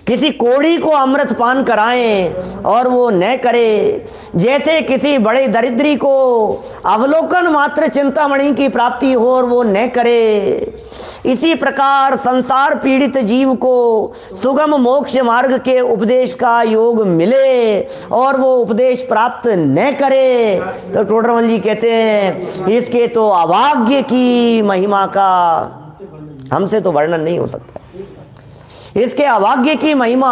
किसी कोढ़ी को अमृत पान कराएं और वो न करे, जैसे किसी बड़े दरिद्री को अवलोकन मात्र चिंतामणि की प्राप्ति हो और वो न करे, इसी प्रकार संसार पीड़ित जीव को सुगम मोक्ष मार्ग के उपदेश का योग मिले और वो उपदेश प्राप्त न करे, तो टोडरमल जी कहते हैं इसके तो अभाग्य की महिमा का हमसे तो वर्णन नहीं हो सकता। इसके अभाग्य की महिमा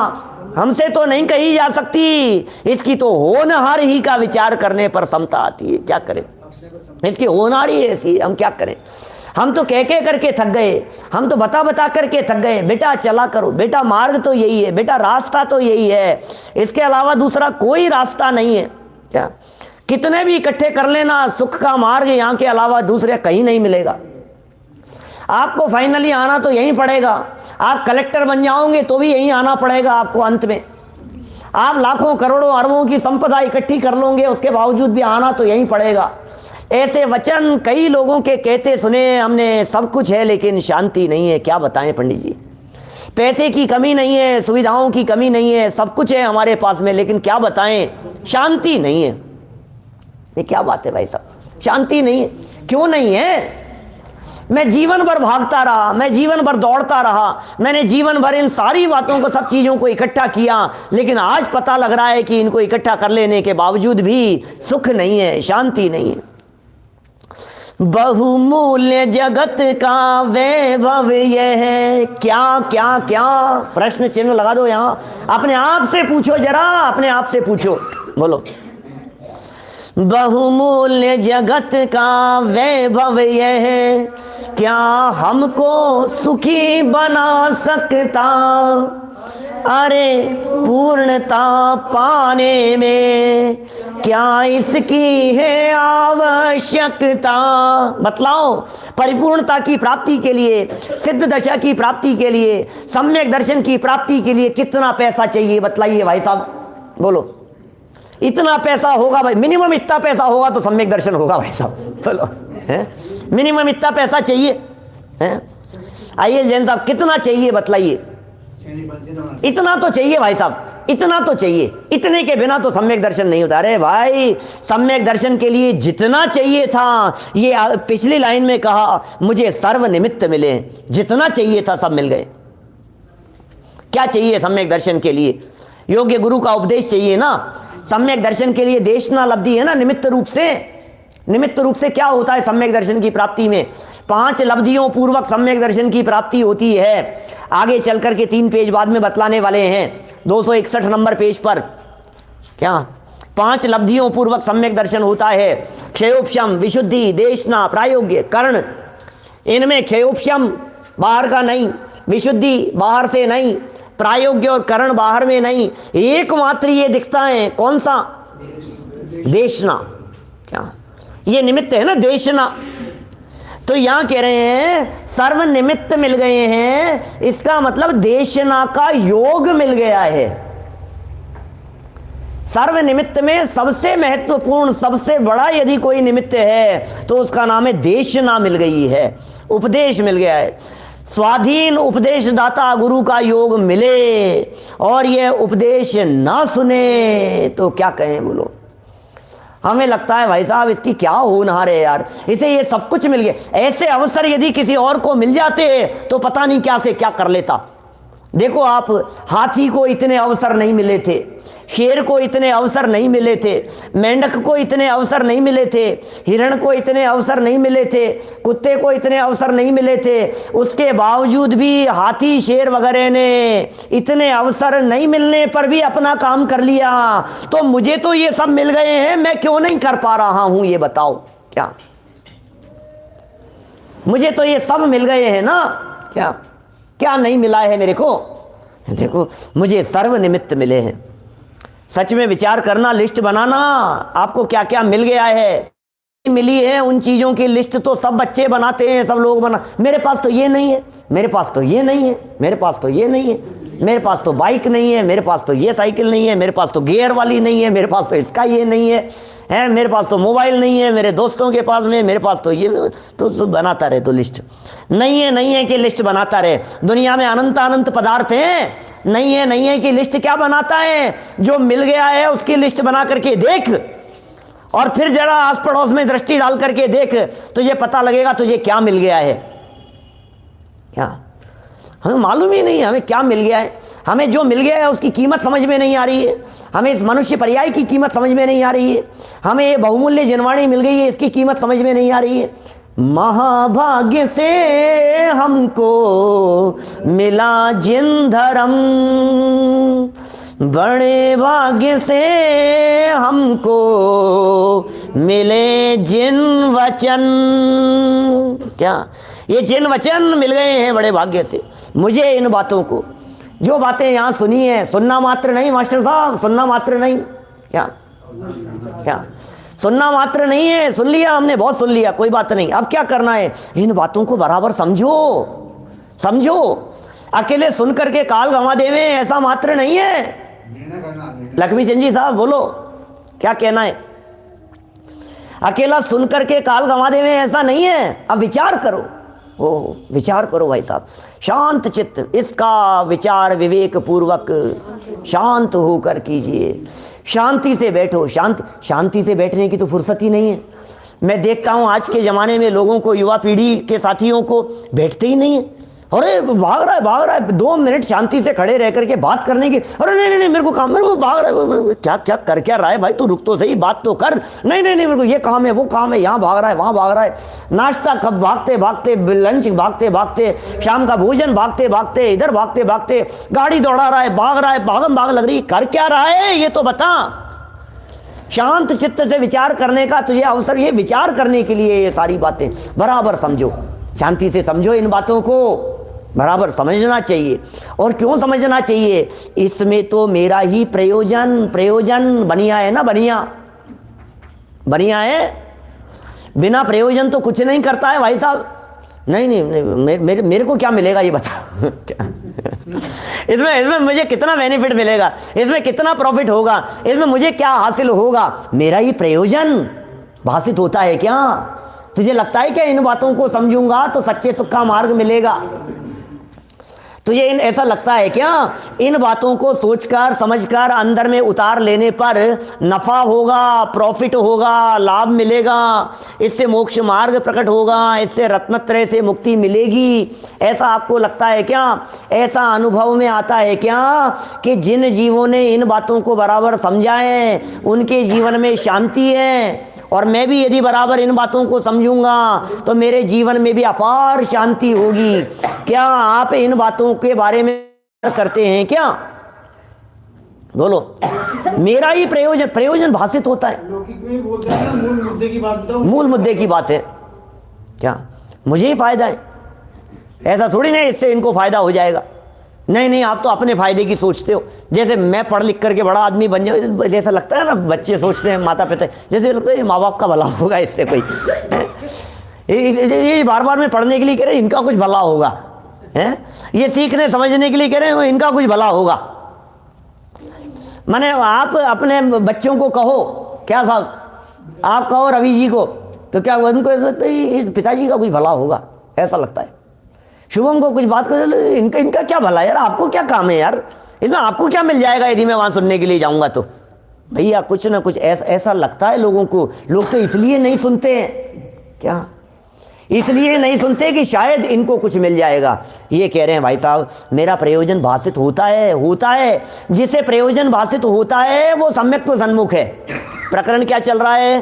हमसे तो नहीं कही जा सकती, इसकी तो होनहार ही का विचार करने पर समता आती है। क्या करें, इसकी होनहार ही ऐसी, हम क्या करें? हम तो कह करके थक गए, हम तो बता करके थक गए, बेटा चला करो, बेटा मार्ग तो यही है, बेटा रास्ता तो यही है, इसके अलावा दूसरा कोई रास्ता नहीं है। क्या कितने भी इकट्ठे कर लेना, सुख का मार्ग यहाँ के अलावा दूसरे कहीं नहीं मिलेगा। आपको फाइनली आना तो यहीं पड़ेगा, आप कलेक्टर बन जाओगे तो भी यहीं आना पड़ेगा आपको। अंत में आप लाखों करोड़ों अरबों की संपदा इकट्ठी कर लोगे, उसके बावजूद भी आना तो यहीं पड़ेगा। ऐसे वचन कई लोगों के कहते सुने हमने, सब कुछ है लेकिन शांति नहीं है। क्या बताएं पंडित जी, पैसे की कमी नहीं है, सुविधाओं की कमी नहीं है, सब कुछ है हमारे पास में, लेकिन क्या बताएं शांति नहीं है। ये क्या बात है भाई साहब, शांति नहीं है? क्यों नहीं है? मैं जीवन भर भागता रहा, मैं जीवन भर दौड़ता रहा, मैंने जीवन भर इन सारी बातों को, सब चीज़ों को इकट्ठा किया, लेकिन आज पता लग रहा है कि इनको इकट्ठा कर लेने के बावजूद भी सुख नहीं है, शांति नहीं है। बहुमूल्य जगत का वैभव यह है। क्या क्या क्या, प्रश्न चिन्ह लगा दो यहाँ, अपने आप से पूछो, जरा अपने आप से पूछो, बोलो। बहुमूल्य जगत का वैभव यह है, क्या हमको सुखी बना सकता। अरे पूर्णता पाने में क्या इसकी है आवश्यकता। बतलाओ, परिपूर्णता की प्राप्ति के लिए, सिद्ध दशा की प्राप्ति के लिए, सम्यक दर्शन की प्राप्ति के लिए कितना पैसा चाहिए, बतलाइए भाई साहब, बोलो। इतना पैसा होगा भाई, मिनिमम इतना पैसा होगा तो सम्यक दर्शन होगा भाई साहब, बोलो, हैं? मिनिमम इतना पैसा चाहिए, हैं? आइए जैन साहब, कितना चाहिए बतलाइए। इतना तो चाहिए भाई साहब, इतना तो चाहिए, इतने के बिना तो सम्यक दर्शन नहीं होता। अरे भाई, सम्यक दर्शन के लिए जितना चाहिए था, ये पिछली लाइन में कहा, मुझे सर्व निमित्त मिले, जितना चाहिए था सब मिल गए। क्या चाहिए सम्यक दर्शन के लिए? योग्य गुरु का उपदेश चाहिए ना। सम्यक दर्शन के लिए देशना लब्धि है ना, निमित्त रूप से। निमित्त रूप से क्या होता है सम्यक दर्शन की प्राप्ति में? 5 लब्धियों पूर्वक सम्यक दर्शन की प्राप्ति होती है। आगे चल करके 3 पेज बाद में बतलाने वाले हैं, 261 नंबर पेज पर। क्या 5 लब्धियों पूर्वक सम्यक दर्शन होता है? क्षयोपशम, विशुद्धि, देशना, प्रायोग्य, कर्ण। इनमें क्षयोपशम बाहर का नहीं, विशुद्धि बाहर से नहीं, प्रायोग्य और कर्ण बाहर में नहीं, एकमात्र ये दिखता है, कौन सा? देशना। क्या ये निमित्त है ना, देशना। तो यहां कह रहे हैं सर्व निमित्त मिल गए हैं, इसका मतलब देशना का योग मिल गया है। सर्व निमित्त में सबसे महत्वपूर्ण, सबसे बड़ा यदि कोई निमित्त है तो उसका नाम है देशना मिल गई है, उपदेश मिल गया है। स्वाधीन उपदेशदाता गुरु का योग मिले और यह उपदेश ना सुने तो क्या कहें, बोलो। हमें लगता है भाई साहब इसकी क्या होनहार है यार, इसे ये सब कुछ मिल गया। ऐसे अवसर यदि किसी और को मिल जाते तो पता नहीं क्या से क्या कर लेता। देखो आप, हाथी को इतने अवसर नहीं मिले थे, शेर को इतने अवसर नहीं मिले थे, मेंढक को इतने अवसर नहीं मिले थे, हिरण को इतने अवसर नहीं मिले थे, कुत्ते को इतने अवसर नहीं मिले थे। उसके बावजूद भी हाथी, शेर वगैरह ने इतने अवसर नहीं मिलने पर भी अपना काम कर लिया। तो मुझे तो ये सब मिल गए हैं, मैं क्यों नहीं कर पा रहा हूं, ये बताओ। क्या मुझे तो ये सब मिल गए हैं ना, क्या क्या नहीं मिला है मेरे को? देखो, मुझे सर्व निमित्त मिले हैं। सच में विचार करना, लिस्ट बनाना, आपको क्या क्या मिल गया है, मिली है। उन चीज़ों की लिस्ट तो सब बच्चे बनाते हैं, सब लोग बना, मेरे पास तो ये नहीं है, मेरे पास तो ये नहीं है, मेरे पास तो ये नहीं है, मेरे पास तो बाइक नहीं है, मेरे पास तो ये साइकिल नहीं है, मेरे पास तो गियर वाली नहीं है, मेरे पास तो इसका ये नहीं है, मेरे पास तो मोबाइल नहीं है, मेरे दोस्तों के पास में, मेरे पास तो ये, तो बनाता रहे तो लिस्ट। नहीं है कि लिस्ट बनाता रहे। दुनिया में अनंत अनंत पदार्थ हैं, नहीं है कि लिस्ट क्या बनाता है? जो मिल गया है उसकी लिस्ट बना करके देख, और फिर जरा आस पड़ोस में दृष्टि डाल करके देख, तुझे पता लगेगा तुझे क्या मिल गया है। क्या हमें मालूम ही नहीं हमें क्या मिल गया है। हमें जो मिल गया है उसकी कीमत समझ में नहीं आ रही है, हमें इस मनुष्य पर्याय की कीमत समझ में नहीं आ रही है, हमें ये बहुमूल्य जिनवाणी मिल गई है, इसकी कीमत समझ में नहीं आ रही है। महाभाग्य से हमको मिला जिन धर्म, बड़े भाग्य से हमको मिले जिन वचन। क्या ये जिन वचन मिल गए हैं बड़े भाग्य से मुझे, इन बातों को, जो बातें यहाँ सुनी है, सुनना मात्र नहीं मास्टर साहब, सुनना मात्र नहीं। क्या सुनना मात्र नहीं है, सुन लिया हमने, बहुत सुन लिया, कोई बात नहीं। अब क्या करना है? इन बातों को बराबर समझो। अकेले सुन करके काल गंवा देवे ऐसा मात्र नहीं है। लक्ष्मी चंद जी साहब बोलो, क्या कहना है? अकेला सुन करके काल गंवा देवे ऐसा नहीं है। अब विचार करो, विचार करो भाई साहब, शांत चित्त, इसका विचार विवेक पूर्वक शांत होकर कीजिए। शांति से बैठो। शांति से बैठने की तो फुर्सत ही नहीं है। मैं देखता हूँ आज के ज़माने में लोगों को, युवा पीढ़ी के साथियों को बैठते ही नहीं है। अरे भाग रहा है 2 मिनट शांति से खड़े रह करके बात करने की, अरे नहीं नहीं मेरे को काम, मेरे को भाग रहा है, क्या क्या कर क्या रहा है भाई, तू रुक तो सही, बात तो कर, नहीं नहीं नहीं मेरे को ये काम है वो काम है, यहाँ भाग रहा है वहाँ भाग रहा है, नाश्ता कब भागते भागते, लंच भागते भागते, शाम का भोजन भागते भागते, इधर भागते भागते, गाड़ी दौड़ा रहा है, भागम भाग लग रही, कर क्या रहा है ये तो बता। शांत चित्त से विचार करने का तुझे अवसर, ये विचार करने के लिए ये सारी बातें बराबर समझो, शांति से समझो, इन बातों को बराबर समझना चाहिए। और क्यों समझना चाहिए, इसमें तो मेरा ही प्रयोजन बनिया है ना, बनिया है, बिना प्रयोजन तो कुछ नहीं करता है भाई साहब। नहीं मेरे को क्या मिलेगा ये बता इसमें मुझे कितना बेनिफिट मिलेगा, इसमें कितना प्रॉफिट होगा, इसमें मुझे क्या हासिल होगा, मेरा ही प्रयोजन भाषित होता है क्या? तुझे लगता है क्या इन बातों को समझूंगा तो सच्चे सुख का मार्ग मिलेगा? तुझे ऐसा लगता है क्या इन बातों को सोचकर समझकर अंदर में उतार लेने पर नफा होगा, प्रॉफिट होगा, लाभ मिलेगा, इससे मोक्ष मार्ग प्रकट होगा, इससे रत्नत्रय से मुक्ति मिलेगी, ऐसा आपको लगता है क्या? ऐसा अनुभव में आता है क्या कि जिन जीवों ने इन बातों को बराबर समझा है उनके जीवन में शांति है, और मैं भी यदि बराबर इन बातों को समझूंगा तो मेरे जीवन में भी अपार शांति होगी। क्या आप इन बातों के बारे में करते हैं क्या? बोलो। मेरा ही प्रयोजन भाषित होता है, लौकिक में बोलते हैं ना, मूल मुद्दे की बात बताओ, मूल मुद्दे की बात है क्या, मुझे ही फायदा है, ऐसा थोड़ी नहीं इससे इनको फायदा हो जाएगा। नहीं आप तो अपने फायदे की सोचते हो, जैसे मैं पढ़ लिख करके बड़ा आदमी बन जाऊँ, जैसा लगता है ना बच्चे सोचते हैं, माता पिता जैसे लगता है माँ बाप का भला होगा इससे, कोई ये बार बार में पढ़ने के लिए कह रहे हैं इनका कुछ भला होगा, हैं ये सीखने समझने के लिए कह रहे हैं इनका कुछ भला होगा। माने आप अपने बच्चों को कहो, क्या साहब आप कहो रवि जी को, तो क्या उनको ऐसा लगता है पिताजी का कुछ भला होगा, ऐसा लगता है। शुभम को कुछ बात कर, इनका क्या भला यार, आपको क्या काम है यार, इसमें आपको क्या मिल जाएगा यदि मैं वहां सुनने के लिए जाऊंगा तो? भैया कुछ ना कुछ ऐसा लगता है लोगों को। लोग तो इसलिए नहीं सुनते हैं, क्या इसलिए नहीं सुनते कि शायद इनको कुछ मिल जाएगा। ये कह रहे हैं भाई साहब मेरा प्रयोजन भाषित होता है। जिसे प्रयोजन भाषित होता है वो सम्यक सन्मुख है। प्रकरण क्या चल रहा है?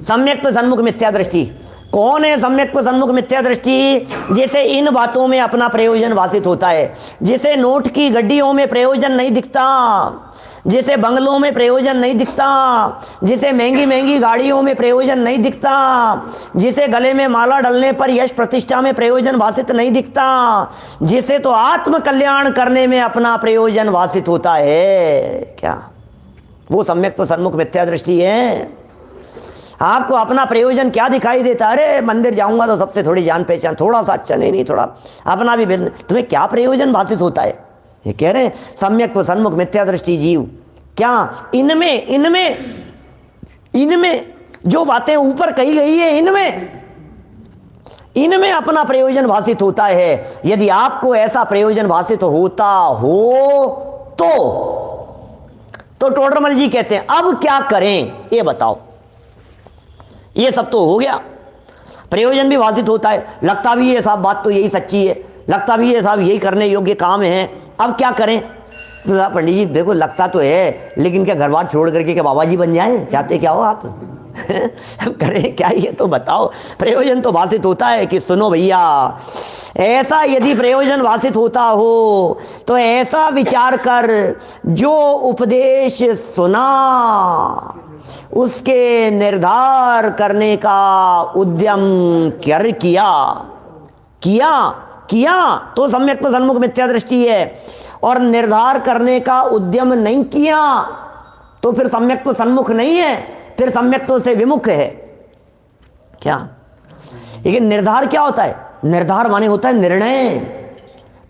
सम्यक सन्मुख मिथ्या दृष्टि। कौन है सम्यक सन्मुख मिथ्या दृष्टि? जिसे इन बातों में अपना प्रयोजन भाषित होता है, जिसे नोट की गड्डियों में प्रयोजन नहीं दिखता, जिसे बंगलों में प्रयोजन नहीं दिखता, जिसे महंगी महंगी गाड़ियों में प्रयोजन नहीं दिखता, जिसे गले में माला डलने पर यश प्रतिष्ठा में प्रयोजन भाषित नहीं दिखता, जिसे तो आत्म कल्याण करने में अपना प्रयोजन भाषित होता है, क्या वो सम्यक सन्मुख मिथ्या दृष्टि है? आपको अपना प्रयोजन क्या दिखाई देता? अरे मंदिर जाऊंगा तो सबसे थोड़ी जान पहचान, थोड़ा सा अच्छा, नहीं थोड़ा अपना भी बिजनेस, तुम्हें क्या प्रयोजन भाषित होता है? ये कह रहे हैं सम्यक सन्मुख मिथ्या दृष्टि जीव। क्या इनमें जो बातें ऊपर कही गई है इनमें अपना प्रयोजन भाषित होता है। यदि आपको ऐसा प्रयोजन भाषित होता हो तो टोडरमल जी कहते हैं अब क्या करें ये बताओ। ये सब तो हो गया, प्रयोजन भी भाषित होता है, लगता भी है साहब बात तो यही सच्ची है, लगता भी है साहब यही करने योग्य काम है, अब क्या करें? तो पंडित जी देखो लगता तो है, लेकिन क्या घर बार छोड़ करके क्या बाबा जी बन जाए? चाहते क्या हो आप? अब करें क्या ये तो बताओ। प्रयोजन तो भाषित होता है कि सुनो भैया, ऐसा यदि प्रयोजन भाषित होता हो तो ऐसा विचार कर, जो उपदेश सुना उसके निर्धार करने का उद्यम किया तो सम्यक सन्मुख मिथ्या दृष्टि है, और निर्धार करने का उद्यम नहीं किया तो फिर सम्यक सन्मुख नहीं है, फिर सम्यक से विमुख है। क्या? लेकिन निर्धार क्या होता है? निर्धार माने होता है निर्णय।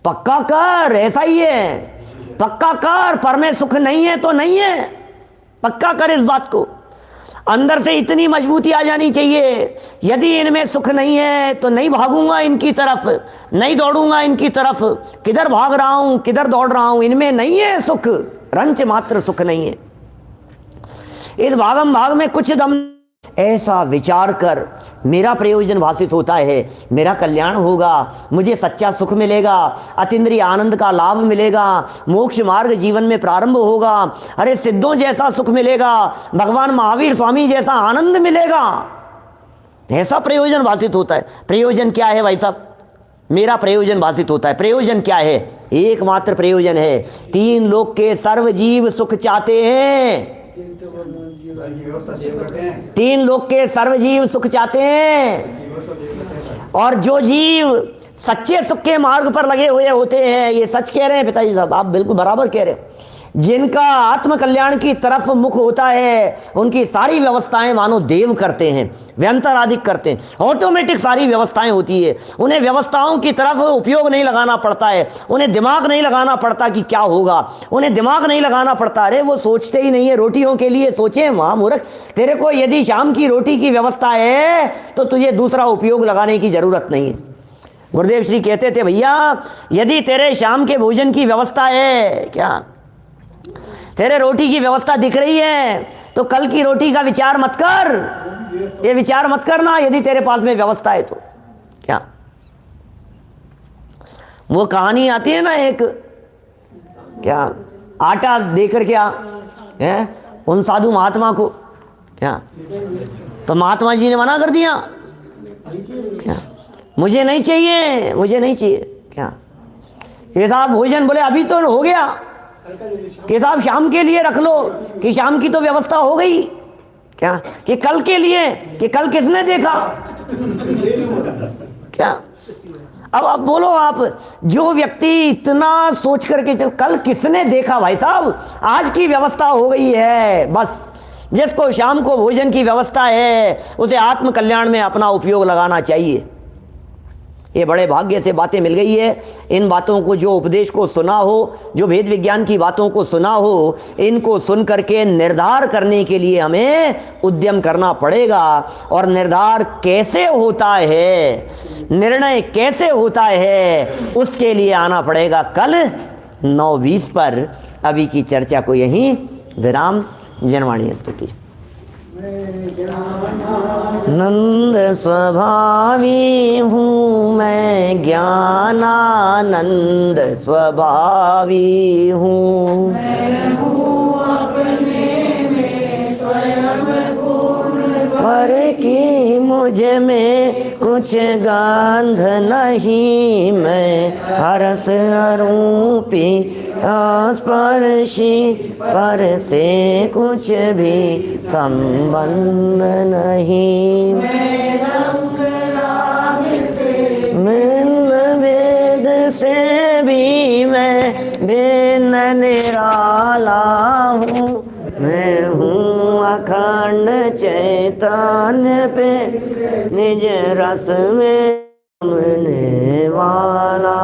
पक्का कर, ऐसा ही है, पक्का कर, पर में सुख नहीं है तो नहीं है, पक्का कर इस बात को। अंदर से इतनी मजबूती आ जानी चाहिए, यदि इनमें सुख नहीं है तो नहीं भागूंगा इनकी तरफ, नहीं दौड़ूंगा इनकी तरफ, किधर भाग रहा हूं, किधर दौड़ रहा हूं, इनमें नहीं है सुख, रंच मात्र सुख नहीं है, इस भागम भाग में कुछ दम। ऐसा विचार कर मेरा प्रयोजन भाषित होता है, मेरा कल्याण होगा, मुझे सच्चा सुख मिलेगा, अतीन्द्रिय आनंद का लाभ मिलेगा, मोक्ष मार्ग जीवन में प्रारंभ होगा, अरे सिद्धों जैसा सुख मिलेगा, भगवान महावीर स्वामी जैसा आनंद मिलेगा, ऐसा प्रयोजन भाषित होता है। प्रयोजन क्या है भाई साहब? मेरा प्रयोजन भाषित होता है। प्रयोजन क्या है? एकमात्र प्रयोजन है, तीन लोक के सर्व जीव सुख चाहते हैं, तीन लोक के सर्व जीव सुख चाहते हैं। और जो जीव सच्चे सुख के मार्ग पर लगे हुए होते हैं, ये सच कह रहे हैं पिताजी साहब, आप बिल्कुल बराबर कह रहे हैं, जिनका आत्म कल्याण की तरफ मुख होता है, उनकी सारी व्यवस्थाएं मानो देव करते हैं, व्यंतराधिक करते हैं, ऑटोमेटिक सारी व्यवस्थाएं होती है, उन्हें व्यवस्थाओं की तरफ उपयोग नहीं लगाना पड़ता है, उन्हें दिमाग नहीं लगाना पड़ता कि क्या होगा, उन्हें दिमाग नहीं लगाना पड़ता। अरे वो सोचते ही नहीं है रोटियों के लिए, सोचे वहाँ मूर्ख, तेरे को यदि शाम की रोटी की व्यवस्था है तो तुझे दूसरा उपयोग लगाने की जरूरत नहीं है। गुरुदेव श्री कहते थे, भैया यदि तेरे शाम के भोजन की व्यवस्था है, क्या तेरे रोटी की व्यवस्था दिख रही है, तो कल की रोटी का विचार मत कर, ये विचार मत करना यदि तेरे पास में व्यवस्था है तो। क्या वो कहानी आती है ना एक, क्या आटा देकर क्या है उन साधु महात्मा को, क्या तो महात्मा जी ने मना कर दिया, क्या मुझे नहीं चाहिए, मुझे नहीं चाहिए। क्या ये साहब भोजन, बोले अभी तो हो गया, कि साहब शाम के लिए रख लो, कि शाम की तो व्यवस्था हो गई, क्या कि कल के लिए, कि कल किसने देखा, क्या अब बोलो आप, जो व्यक्ति इतना सोच करके चल, कल किसने देखा भाई साहब, आज की व्यवस्था हो गई है बस। जिसको शाम को भोजन की व्यवस्था है उसे आत्म कल्याण में अपना उपयोग लगाना चाहिए। ये बड़े भाग्य से बातें मिल गई है। इन बातों को, जो उपदेश को सुना हो, जो वेद विज्ञान की बातों को सुना हो, इनको सुन करके निर्धार करने के लिए हमें उद्यम करना पड़ेगा। और निर्धार कैसे होता है, निर्णय कैसे होता है, उसके लिए आना पड़ेगा कल 9:20 पर। अभी की चर्चा को यहीं विराम। जनवाणी स्तुति। नंद स्वभावी हूँ मैं, ज्ञानानंद स्वभावी हूँ, पर कि मुझ में कुछ गंध नहीं, मैं हरस अरूपी स्पर्शी, पर से कुछ भी संबंध नहीं। मिल वेद से भी मैं भिन्न निराला हूँ, मैं हूँ अखंड चैतन्य पे निज रस में रमने वाला।